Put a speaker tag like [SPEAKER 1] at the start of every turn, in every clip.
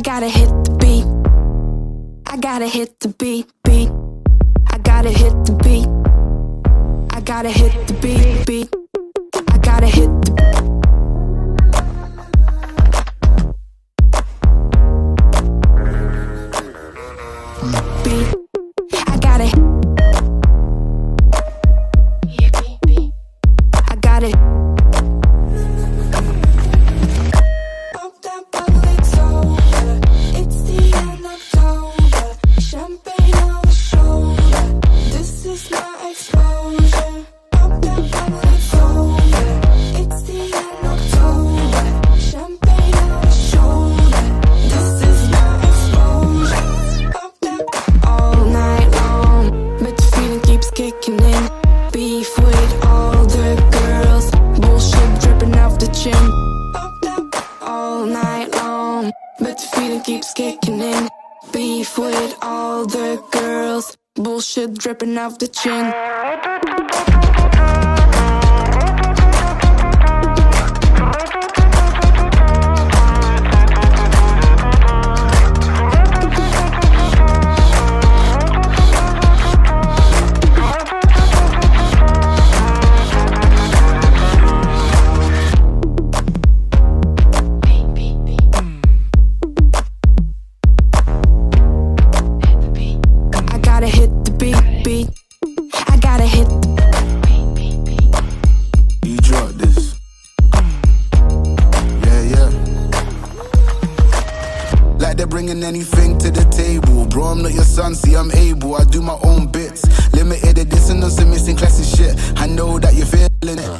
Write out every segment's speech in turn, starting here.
[SPEAKER 1] gotta hit the beat. I gotta hit the beat, beat. I gotta hit the beat. I gotta hit the beat, beat. I gotta hit the beat. I gotta I gotta
[SPEAKER 2] Pop that bubble, it's over. It's the end of October. Champagne on the shoulder. This is my exposure. Pop that bubble, it's over. It's the end of October. Champagne on the shoulder. This is my exposure. Pop that
[SPEAKER 1] all night long, but the feeling keeps kicking in. Beef with all the girls, bullshit dripping off the chin.
[SPEAKER 2] pop that
[SPEAKER 1] All night long, but the feeling keeps kicking in. Beef with all the girls, bullshit dripping off the chin. I gotta hit the beat, beat. I gotta hit the
[SPEAKER 3] You drop this. Yeah, yeah. Like they're bringing anything to the table. Bro, I'm not your son, see I'm able. I do my own bits. Limited edition of some missing classic shit. I know that you're feeling it.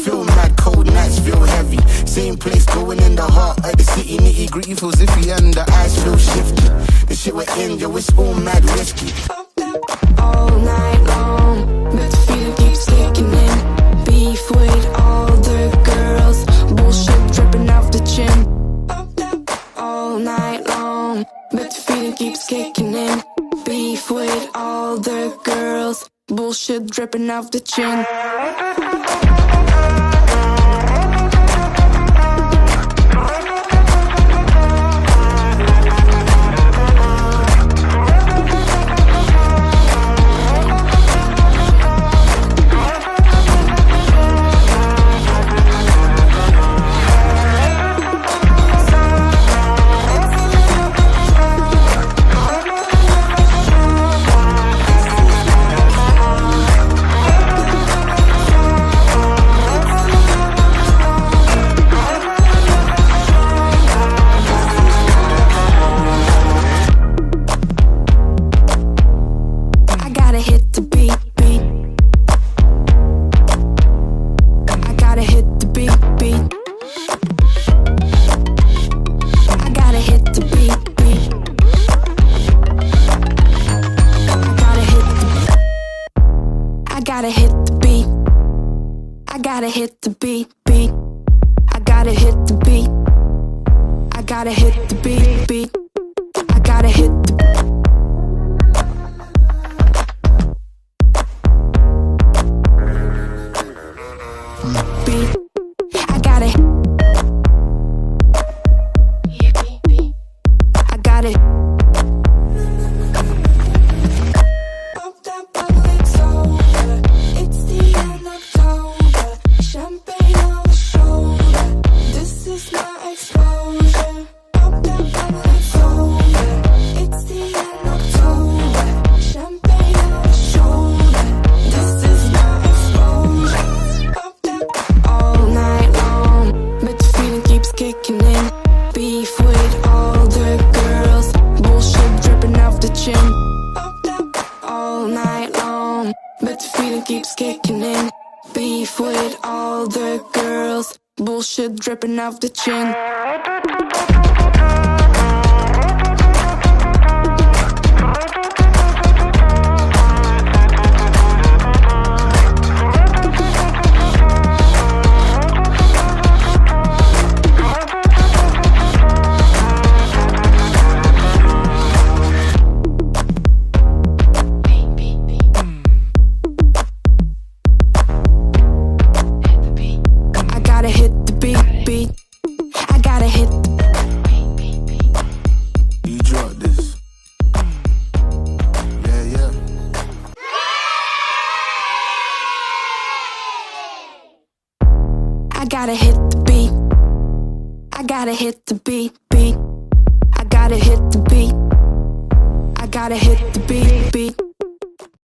[SPEAKER 3] Feel mad, cold nights feel heavy. Same place going in the heart of the city. Nitty gritty feels iffy and the eyes feel shifty. The shit we're in, yo, it's all mad risky.
[SPEAKER 2] pop that
[SPEAKER 1] all night long, but the feeling keeps kicking in. Beef with all the girls, bullshit dripping off the chin.
[SPEAKER 2] pop that
[SPEAKER 1] All night long, but the feeling keeps kicking in. Beef with all the girls, bullshit dripping off the chin. I gotta hit the beat, beat. I gotta hit the beat, beat. I gotta hit the beat, beat. I gotta hit the beat. I gotta hit the beat, beat. I gotta hit the beat. I gotta hit the beat, beat. I gotta hit the beat. I gotta I gotta
[SPEAKER 2] pop that bubble, it's over. It's the end of October. Champagne on the shoulder. This is my exposure. Pop that bubble, it's over. It's the end of October. Champagne on the shoulder. This is my exposure. Pop that
[SPEAKER 1] all night long, but the feeling keeps kicking in. Beef with all the girls, bullshit dripping off the chin.
[SPEAKER 2] pop that
[SPEAKER 1] All night long, but the feeling keeps kicking in. Beef with all the girls, bullshit dripping off the chin. I gotta hit the beat, beat. I gotta hit gotta hit the beat. I gotta hit the beat, beat. I gotta hit the beat. I gotta hit the beat, beat.